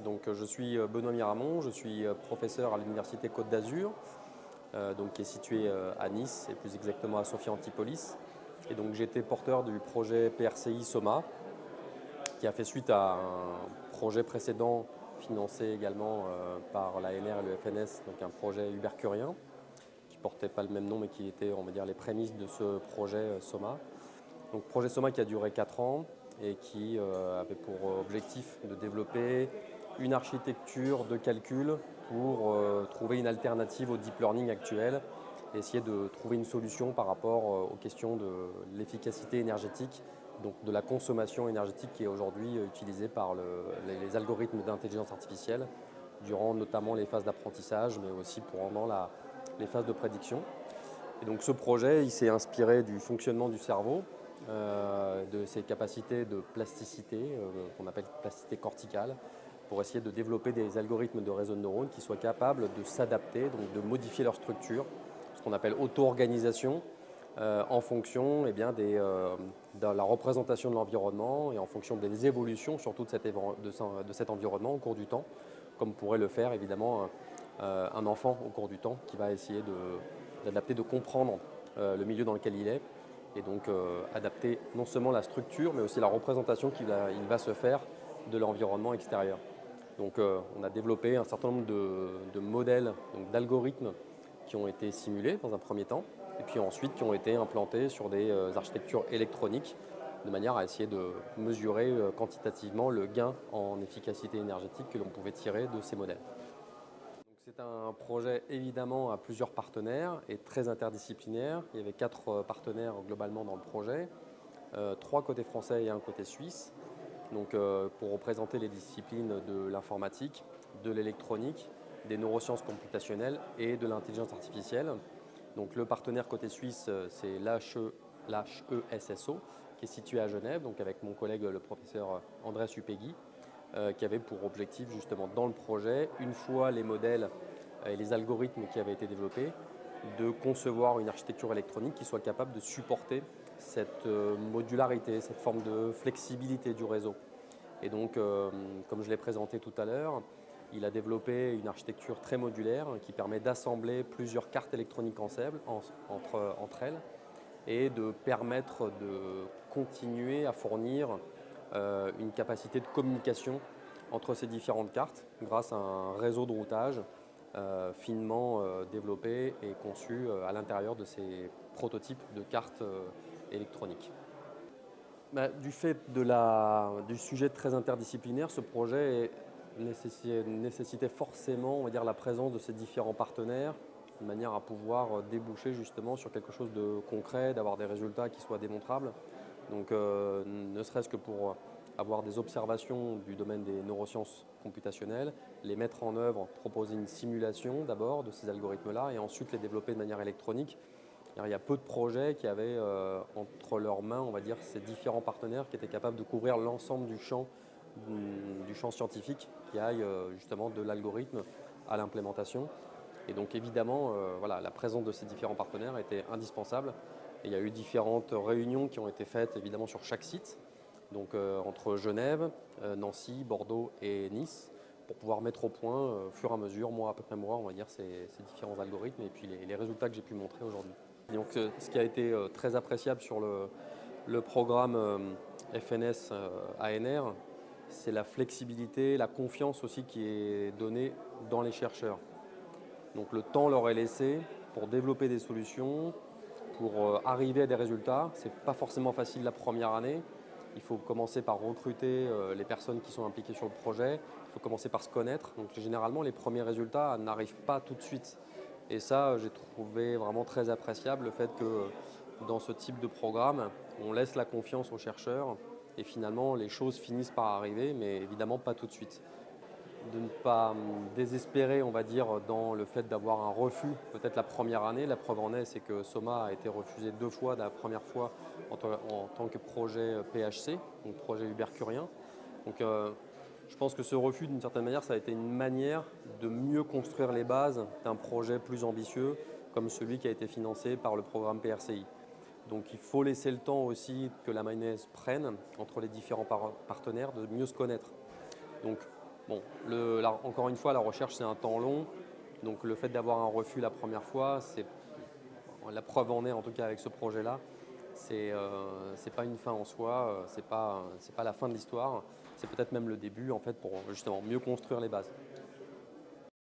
Donc, je suis Benoît Miramont, je suis professeur à l'Université Côte d'Azur, qui est située à Nice et plus exactement à Sophia Antipolis. Et donc j'étais porteur du projet PRCI Soma, qui a fait suite à un projet précédent financé également par l'ANR et le FNS, donc un projet ubercurien qui ne portait pas le même nom mais qui était, on va dire, les prémices de ce projet Soma. Donc projet Soma qui a duré 4 ans et qui avait pour objectif de développer une architecture de calcul pour trouver une alternative au deep learning actuel et essayer de trouver une solution par rapport aux questions de l'efficacité énergétique, donc de la consommation énergétique qui est aujourd'hui utilisée par les algorithmes d'intelligence artificielle durant notamment les phases d'apprentissage, mais aussi pendant les phases de prédiction. Et donc ce projet, il s'est inspiré du fonctionnement du cerveau, de ses capacités de plasticité, qu'on appelle plasticité corticale, pour essayer de développer des algorithmes de réseau de neurones qui soient capables de s'adapter, donc de modifier leur structure, ce qu'on appelle auto-organisation, en fonction de la représentation de l'environnement et en fonction des évolutions surtout de cet environnement au cours du temps, comme pourrait le faire évidemment un enfant au cours du temps qui va essayer d'adapter, de comprendre le milieu dans lequel il est et donc adapter non seulement la structure mais aussi la représentation qu'il va se faire de l'environnement extérieur. Donc on a développé un certain nombre de modèles, d'algorithmes qui ont été simulés dans un premier temps et puis ensuite qui ont été implantés sur des architectures électroniques de manière à essayer de mesurer quantitativement le gain en efficacité énergétique que l'on pouvait tirer de ces modèles. C'est un projet évidemment à plusieurs partenaires et très interdisciplinaire. Il y avait 4 partenaires globalement dans le projet, 3 côté français et 1 côté suisse. Donc, pour représenter les disciplines de l'informatique, de l'électronique, des neurosciences computationnelles et de l'intelligence artificielle. Donc, le partenaire côté suisse, c'est l'HESSO, qui est situé à Genève, donc avec mon collègue le professeur Andrés Upegui, qui avait pour objectif justement dans le projet, une fois les modèles et les algorithmes qui avaient été développés, de concevoir une architecture électronique qui soit capable de supporter cette modularité, cette forme de flexibilité du réseau. Et donc, comme je l'ai présenté tout à l'heure, il a développé une architecture très modulaire qui permet d'assembler plusieurs cartes électroniques entre elles et de permettre de continuer à fournir une capacité de communication entre ces différentes cartes grâce à un réseau de routage finement développé et conçu à l'intérieur de ces prototypes de cartes électroniques. Du fait du sujet très interdisciplinaire, ce projet nécessitait forcément, on va dire, la présence de ces différents partenaires de manière à pouvoir déboucher justement sur quelque chose de concret, d'avoir des résultats qui soient démontrables. Donc, ne serait-ce que pour avoir des observations du domaine des neurosciences computationnelles, les mettre en œuvre, proposer une simulation d'abord de ces algorithmes-là et ensuite les développer de manière électronique. Il y a peu de projets qui avaient entre leurs mains, on va dire, ces différents partenaires qui étaient capables de couvrir l'ensemble du champ scientifique qui aille justement de l'algorithme à l'implémentation. Et donc évidemment, la présence de ces différents partenaires était indispensable. Et il y a eu différentes réunions qui ont été faites évidemment sur chaque site, donc entre Genève, Nancy, Bordeaux et Nice, pour pouvoir mettre au point, au fur et à mesure, mois après mois, on va dire, ces différents algorithmes et puis les résultats que j'ai pu montrer aujourd'hui. Et donc, ce qui a été très appréciable sur le programme FNS ANR, c'est la flexibilité, la confiance aussi qui est donnée dans les chercheurs. Donc le temps leur est laissé pour développer des solutions, pour arriver à des résultats. Ce n'est pas forcément facile la première année. Il faut commencer par recruter les personnes qui sont impliquées sur le projet. Il faut commencer par se connaître. Donc généralement, les premiers résultats n'arrivent pas tout de suite. Et ça, j'ai trouvé vraiment très appréciable le fait que dans ce type de programme, on laisse la confiance aux chercheurs et finalement les choses finissent par arriver, mais évidemment pas tout de suite. De ne pas désespérer, on va dire, dans le fait d'avoir un refus, peut-être la première année. La preuve en est, c'est que Soma a été refusé 2 fois, la première fois en tant que projet PHC, donc projet ubercurien. Donc je pense que ce refus, d'une certaine manière, ça a été une manière de mieux construire les bases d'un projet plus ambitieux, comme celui qui a été financé par le programme PRCI. Donc il faut laisser le temps aussi que la mayonnaise prenne entre les différents partenaires, de mieux se connaître. Donc Bon, encore une fois, la recherche, c'est un temps long. Donc le fait d'avoir un refus la première fois, la preuve en est, en tout cas avec ce projet-là, c'est pas une fin en soi, c'est pas la fin de l'histoire, c'est peut-être même le début en fait pour justement mieux construire les bases.